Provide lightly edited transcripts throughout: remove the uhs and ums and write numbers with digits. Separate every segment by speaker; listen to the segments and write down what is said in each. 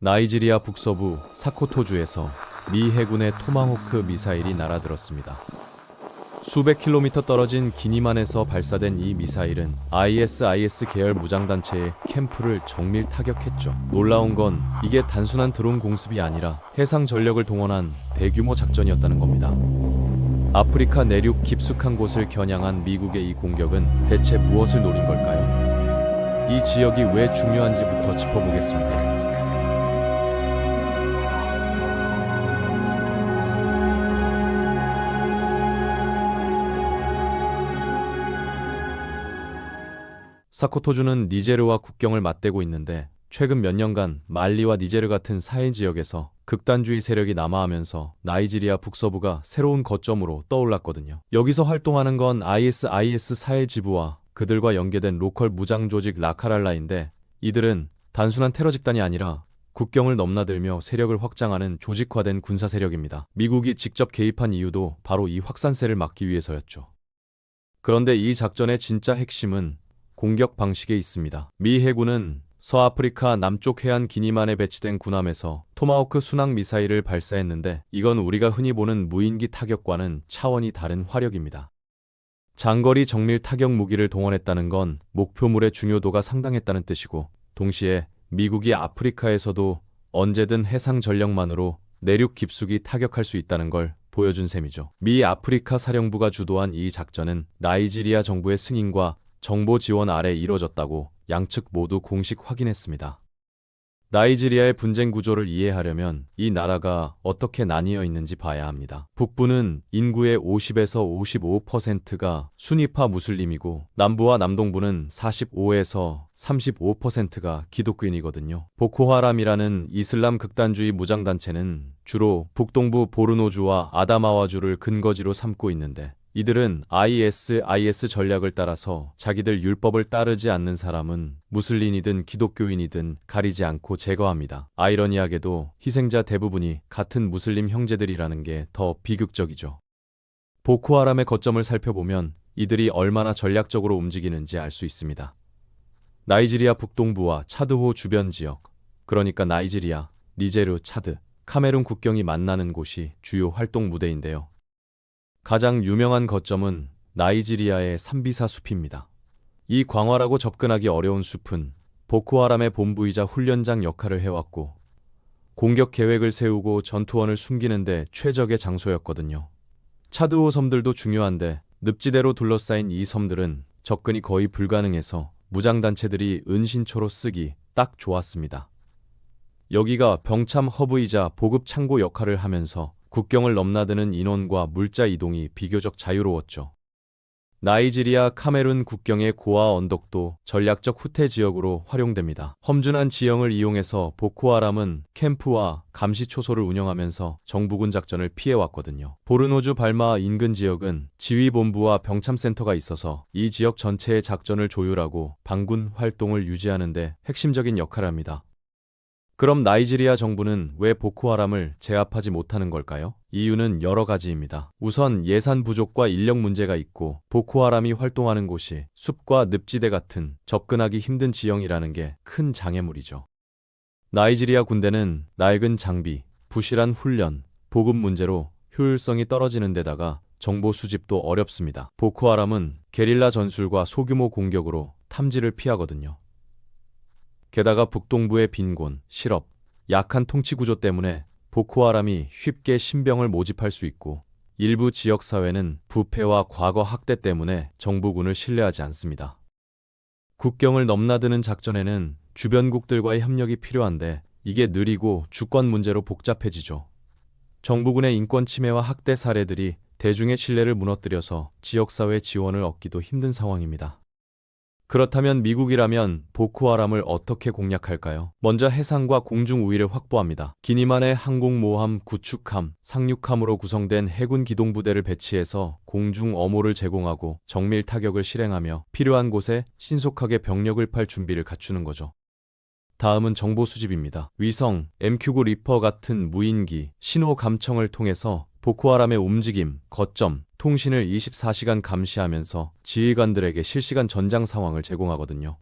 Speaker 1: 나이지리아 북서부 사코토주에서 미 해군의 토마호크 미사일이 날아들었습니다. 수백 킬로미터 떨어진 기니만에서 발사된 이 미사일은 ISIS 계열 무장단체의 캠프를 정밀 타격했죠. 놀라운 건 이게 단순한 드론 공습이 아니라 해상 전력을 동원한 대규모 작전이었다는 겁니다. 아프리카 내륙 깊숙한 곳을 겨냥한 미국의 이 공격은 대체 무엇을 노린 걸까요? 이 지역이 왜 중요한지부터 짚어보겠습니다. 사코토주는 니제르와 국경을 맞대고 있는데 최근 몇 년간 말리와 니제르 같은 사해 지역에서 극단주의 세력이 남하하면서 나이지리아 북서부가 새로운 거점으로 떠올랐거든요. 여기서 활동하는 건 ISIS 사해 지부와 그들과 연계된 로컬 무장 조직 라카랄라인데, 이들은 단순한 테러 집단이 아니라 국경을 넘나들며 세력을 확장하는 조직화된 군사 세력입니다. 미국이 직접 개입한 이유도 바로 이 확산세를 막기 위해서였죠. 그런데 이 작전의 진짜 핵심은 공격 방식에 있습니다. 미 해군은 서아프리카 남쪽 해안 기니만에 배치된 군함에서 토마호크 순항 미사일을 발사했는데, 이건 우리가 흔히 보는 무인기 타격과는 차원이 다른 화력입니다. 장거리 정밀 타격 무기를 동원했다는 건 목표물의 중요도가 상당했다는 뜻이고, 동시에 미국이 아프리카에서도 언제든 해상 전력만으로 내륙 깊숙이 타격할 수 있다는 걸 보여준 셈이죠. 미 아프리카 사령부가 주도한 이 작전은 나이지리아 정부의 승인과 정보 지원 아래 이뤄졌다고 양측 모두 공식 확인했습니다. 나이지리아의 분쟁 구조를 이해하려면 이 나라가 어떻게 나뉘어 있는지 봐야 합니다. 북부는 인구의 50에서 55%가 순위파 무슬림이고, 남부와 남동부는 45에서 35%가 기독교인이거든요. 보코하람이라는 이슬람 극단주의 무장단체는 주로 북동부 보르노주와 아다마와주를 근거지로 삼고 있는데, 이들은 ISIS 전략을 따라서 자기들 율법을 따르지 않는 사람은 무슬림이든 기독교인이든 가리지 않고 제거합니다. 아이러니하게도 희생자 대부분이 같은 무슬림 형제들이라는 게 더 비극적이죠. 보코하람의 거점을 살펴보면 이들이 얼마나 전략적으로 움직이는지 알 수 있습니다. 나이지리아 북동부와 차드호 주변 지역, 그러니까 나이지리아, 니제르, 차드, 카메룬 국경이 만나는 곳이 주요 활동 무대인데요. 가장 유명한 거점은 나이지리아의 산비사 숲입니다. 이 광활하고 접근하기 어려운 숲은 보코하람의 본부이자 훈련장 역할을 해왔고, 공격 계획을 세우고 전투원을 숨기는데 최적의 장소였거든요. 차드호 섬들도 중요한데 늪지대로 둘러싸인 이 섬들은 접근이 거의 불가능해서 무장단체들이 은신처로 쓰기 딱 좋았습니다. 여기가 병참 허브이자 보급 창고 역할을 하면서 국경을 넘나드는 인원과 물자 이동이 비교적 자유로웠죠. 나이지리아 카메룬 국경의 고아 언덕도 전략적 후퇴 지역으로 활용됩니다. 험준한 지형을 이용해서 보코하람은 캠프와 감시 초소를 운영하면서 정부군 작전을 피해왔거든요. 보르노주 발마 인근 지역은 지휘본부와 병참센터가 있어서 이 지역 전체의 작전을 조율하고 반군 활동을 유지하는 데 핵심적인 역할을 합니다. 그럼 나이지리아 정부는 왜 보코하람을 제압하지 못하는 걸까요? 이유는 여러 가지입니다. 우선 예산 부족과 인력 문제가 있고, 보코하람이 활동하는 곳이 숲과 늪지대 같은 접근하기 힘든 지형이라는 게 큰 장애물이죠. 나이지리아 군대는 낡은 장비, 부실한 훈련, 보급 문제로 효율성이 떨어지는 데다가 정보 수집도 어렵습니다. 보코하람은 게릴라 전술과 소규모 공격으로 탐지를 피하거든요. 게다가 북동부의 빈곤, 실업, 약한 통치 구조 때문에 보코하람이 쉽게 신병을 모집할 수 있고, 일부 지역사회는 부패와 과거 학대 때문에 정부군을 신뢰하지 않습니다. 국경을 넘나드는 작전에는 주변국들과의 협력이 필요한데 이게 느리고 주권 문제로 복잡해지죠. 정부군의 인권 침해와 학대 사례들이 대중의 신뢰를 무너뜨려서 지역사회 지원을 얻기도 힘든 상황입니다. 그렇다면 미국이라면 보코하람을 어떻게 공략할까요? 먼저 해상과 공중 우위를 확보합니다. 기니만의 항공모함, 구축함, 상륙함으로 구성된 해군 기동부대를 배치해서 공중 엄호를 제공하고 정밀 타격을 실행하며 필요한 곳에 신속하게 병력을 팔 준비를 갖추는 거죠. 다음은 정보 수집입니다. 위성, MQ-9 리퍼 같은 무인기, 신호 감청을 통해서 보코하람의 움직임, 거점, 통신을 24시간 감시하면서 지휘관들에게 실시간 전장 상황을 제공하거든요.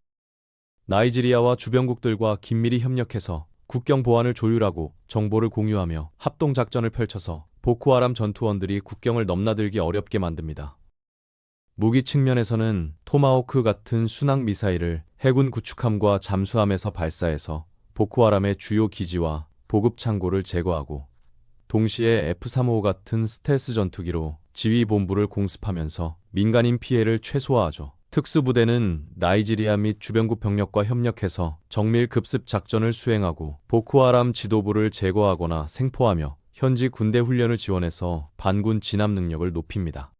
Speaker 1: 나이지리아와 주변국들과 긴밀히 협력해서 국경 보안을 조율하고 정보를 공유하며 합동 작전을 펼쳐서 보코하람 전투원들이 국경을 넘나들기 어렵게 만듭니다. 무기 측면에서는 토마호크 같은 순항 미사일을 해군 구축함과 잠수함에서 발사해서 보코하람의 주요 기지와 보급 창고를 제거하고, 동시에 F-355 같은 스텔스 전투기로 지휘 본부를 공습하면서 민간인 피해를 최소화하죠. 특수부대는 나이지리아 및 주변국 병력과 협력해서 정밀 급습 작전을 수행하고 보코하람 지도부를 제거하거나 생포하며 현지 군대 훈련을 지원해서 반군 진압 능력을 높입니다.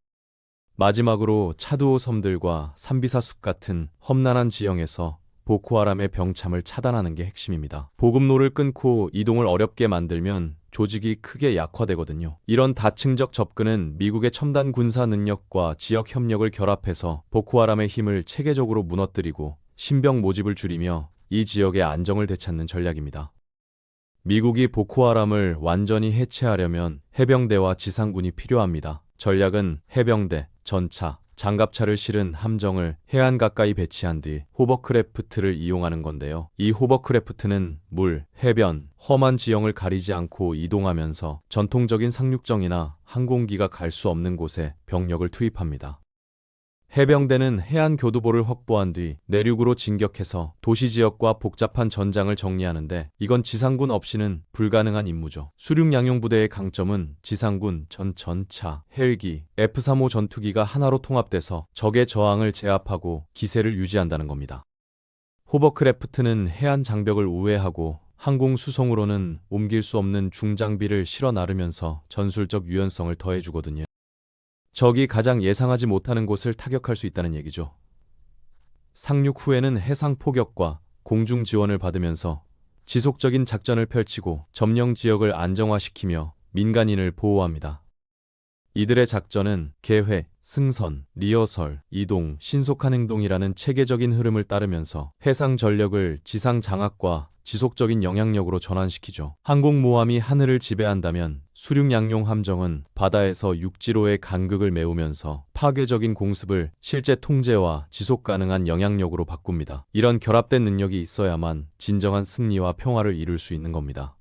Speaker 1: 마지막으로 차두오 섬들과 산비사 숲 같은 험난한 지형에서 보코하람의 병참을 차단하는 게 핵심입니다. 보급로를 끊고 이동을 어렵게 만들면 조직이 크게 약화되거든요. 이런 다층적 접근은 미국의 첨단 군사 능력과 지역 협력을 결합해서 보코하람의 힘을 체계적으로 무너뜨리고 신병 모집을 줄이며 이 지역의 안정을 되찾는 전략입니다. 미국이 보코하람을 완전히 해체하려면 해병대와 지상군이 필요합니다. 전략은 해병대, 전차, 장갑차를 실은 함정을 해안 가까이 배치한 뒤 호버크래프트를 이용하는 건데요. 이 호버크래프트는 물, 해변, 험한 지형을 가리지 않고 이동하면서 전통적인 상륙정이나 항공기가 갈 수 없는 곳에 병력을 투입합니다. 해병대는 해안 교두보를 확보한 뒤 내륙으로 진격해서 도시 지역과 복잡한 전장을 정리하는데, 이건 지상군 없이는 불가능한 임무죠. 수륙 양용 부대의 강점은 지상군 전차, 헬기, F-35 전투기가 하나로 통합돼서 적의 저항을 제압하고 기세를 유지한다는 겁니다. 호버크래프트는 해안 장벽을 우회하고 항공 수송으로는 옮길 수 없는 중장비를 실어 나르면서 전술적 유연성을 더해주거든요. 적이 가장 예상하지 못하는 곳을 타격할 수 있다는 얘기죠. 상륙 후에는 해상 포격과 공중 지원을 받으면서 지속적인 작전을 펼치고 점령 지역을 안정화시키며 민간인을 보호합니다. 이들의 작전은 계획, 승선, 리허설, 이동, 신속한 행동이라는 체계적인 흐름을 따르면서 해상 전력을 지상 장악과 지속적인 영향력으로 전환시키죠. 항공모함이 하늘을 지배한다면 수륙 양용 함정은 바다에서 육지로의 간극을 메우면서 파괴적인 공습을 실제 통제와 지속 가능한 영향력으로 바꿉니다. 이런 결합된 능력이 있어야만 진정한 승리와 평화를 이룰 수 있는 겁니다.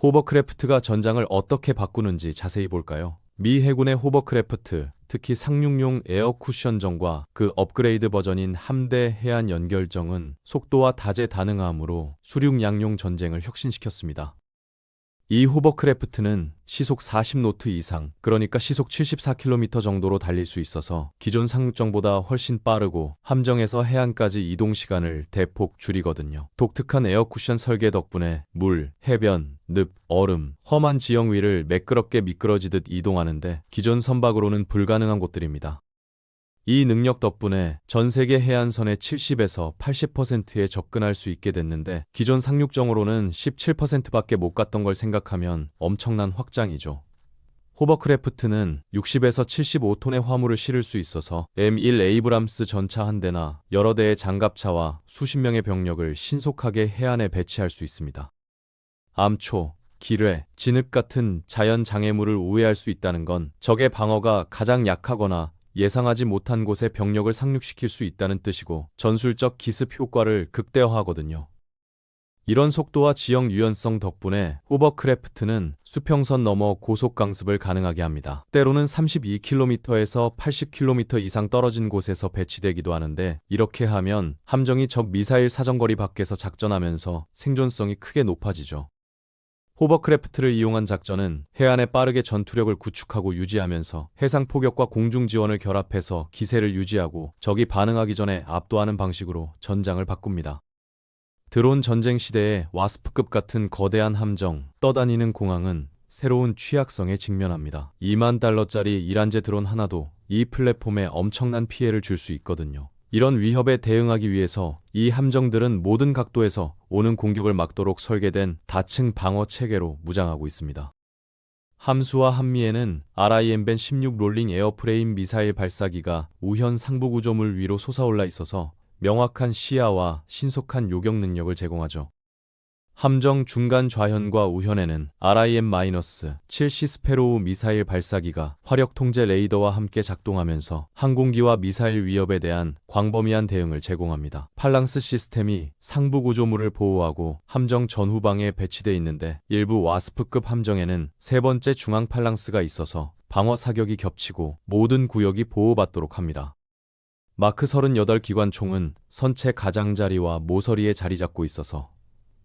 Speaker 1: 호버크래프트가 전장을 어떻게 바꾸는지 자세히 볼까요? 미 해군의 호버크래프트, 특히 상륙용 에어쿠션정과 그 업그레이드 버전인 함대 해안 연결정은 속도와 다재다능함으로 수륙 양용 전쟁을 혁신시켰습니다. 이 호버크래프트는 시속 40노트 이상, 그러니까 시속 74km 정도로 달릴 수 있어서 기존 상륙정보다 훨씬 빠르고 함정에서 해안까지 이동 시간을 대폭 줄이거든요. 독특한 에어쿠션 설계 덕분에 물, 해변, 늪, 얼음, 험한 지형 위를 매끄럽게 미끄러지듯 이동하는데 기존 선박으로는 불가능한 곳들입니다. 이 능력 덕분에 전 세계 해안선의 70에서 80%에 접근할 수 있게 됐는데, 기존 상륙정으로는 17%밖에 못 갔던 걸 생각하면 엄청난 확장이죠. 호버크래프트는 60에서 75톤의 화물을 실을 수 있어서 M1 에이브람스 전차 한 대나 여러 대의 장갑차와 수십 명의 병력을 신속하게 해안에 배치할 수 있습니다. 암초, 기뢰, 진흙 같은 자연 장애물을 우회할 수 있다는 건 적의 방어가 가장 약하거나 예상하지 못한 곳에 병력을 상륙시킬 수 있다는 뜻이고, 전술적 기습 효과를 극대화하거든요. 이런 속도와 지형 유연성 덕분에 호버크래프트는 수평선 넘어 고속 강습을 가능하게 합니다. 때로는 32km에서 80km 이상 떨어진 곳에서 배치되기도 하는데, 이렇게 하면 함정이 적 미사일 사정거리 밖에서 작전하면서 생존성이 크게 높아지죠. 호버크래프트를 이용한 작전은 해안에 빠르게 전투력을 구축하고 유지하면서 해상 포격과 공중 지원을 결합해서 기세를 유지하고 적이 반응하기 전에 압도하는 방식으로 전장을 바꿉니다. 드론 전쟁 시대에 와스프급 같은 거대한 함정, 떠다니는 공항은 새로운 취약성에 직면합니다. 2만 달러짜리 이란제 드론 하나도 이 플랫폼에 엄청난 피해를 줄 수 있거든요. 이런 위협에 대응하기 위해서 이 함정들은 모든 각도에서 오는 공격을 막도록 설계된 다층 방어 체계로 무장하고 있습니다. 함수와 함미에는 RIM-밴 16 롤링 에어프레임 미사일 발사기가 우현 상부 구조물 위로 솟아올라 있어서 명확한 시야와 신속한 요격 능력을 제공하죠. 함정 중간 좌현과 우현에는 RIM-7C 스페로우 미사일 발사기가 화력 통제 레이더와 함께 작동하면서 항공기와 미사일 위협에 대한 광범위한 대응을 제공합니다. 팔랑스 시스템이 상부 구조물을 보호하고 함정 전후방에 배치돼 있는데 일부 와스프급 함정에는 세 번째 중앙 팔랑스가 있어서 방어 사격이 겹치고 모든 구역이 보호받도록 합니다. 마크 38 기관총은 선체 가장자리와 모서리에 자리 잡고 있어서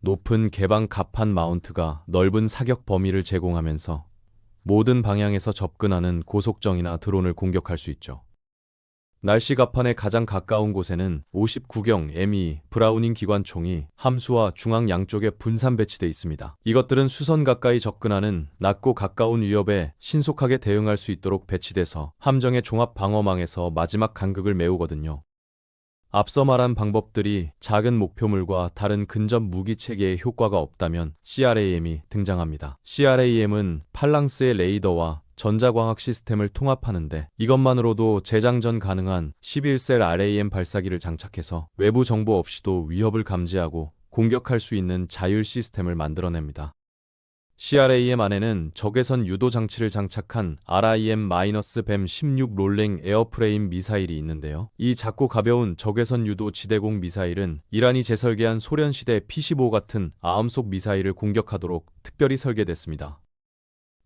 Speaker 1: 높은 개방 갑판 마운트가 넓은 사격 범위를 제공하면서 모든 방향에서 접근하는 고속정이나 드론을 공격할 수 있죠. 날씨 갑판에 가장 가까운 곳에는 59경 M2 브라우닝 기관총이 함수와 중앙 양쪽에 분산 배치돼 있습니다. 이것들은 수선 가까이 접근하는 낮고 가까운 위협에 신속하게 대응할 수 있도록 배치돼서 함정의 종합 방어망에서 마지막 간극을 메우거든요. 앞서 말한 방법들이 작은 목표물과 다른 근접 무기 체계에 효과가 없다면 CRAM이 등장합니다. CRAM은 팔랑스의 레이더와 전자광학 시스템을 통합하는데 이것만으로도 재장전 가능한 11셀 RAM 발사기를 장착해서 외부 정보 없이도 위협을 감지하고 공격할 수 있는 자율 시스템을 만들어냅니다. CRAM 안에는 적외선 유도 장치를 장착한 RIM-BAM-16 롤링 에어프레임 미사일이 있는데요. 이 작고 가벼운 적외선 유도 지대공 미사일은 이란이 재설계한 소련시대 P-15 같은 아음속 미사일을 공격하도록 특별히 설계됐습니다.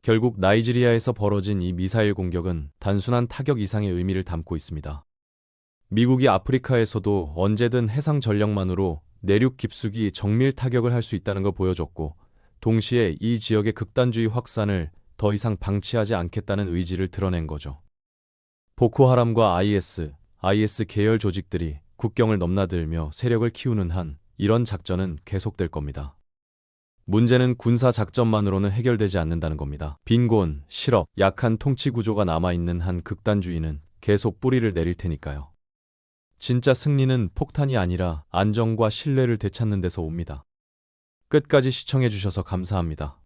Speaker 1: 결국 나이지리아에서 벌어진 이 미사일 공격은 단순한 타격 이상의 의미를 담고 있습니다. 미국이 아프리카에서도 언제든 해상 전력만으로 내륙 깊숙이 정밀 타격을 할 수 있다는 걸 보여줬고 동시에 이 지역의 극단주의 확산을 더 이상 방치하지 않겠다는 의지를 드러낸 거죠. 보코하람과 IS 계열 조직들이 국경을 넘나들며 세력을 키우는 한 이런 작전은 계속될 겁니다. 문제는 군사 작전만으로는 해결되지 않는다는 겁니다. 빈곤, 실업, 약한 통치 구조가 남아있는 한 극단주의는 계속 뿌리를 내릴 테니까요. 진짜 승리는 폭탄이 아니라 안정과 신뢰를 되찾는 데서 옵니다. 끝까지 시청해주셔서 감사합니다.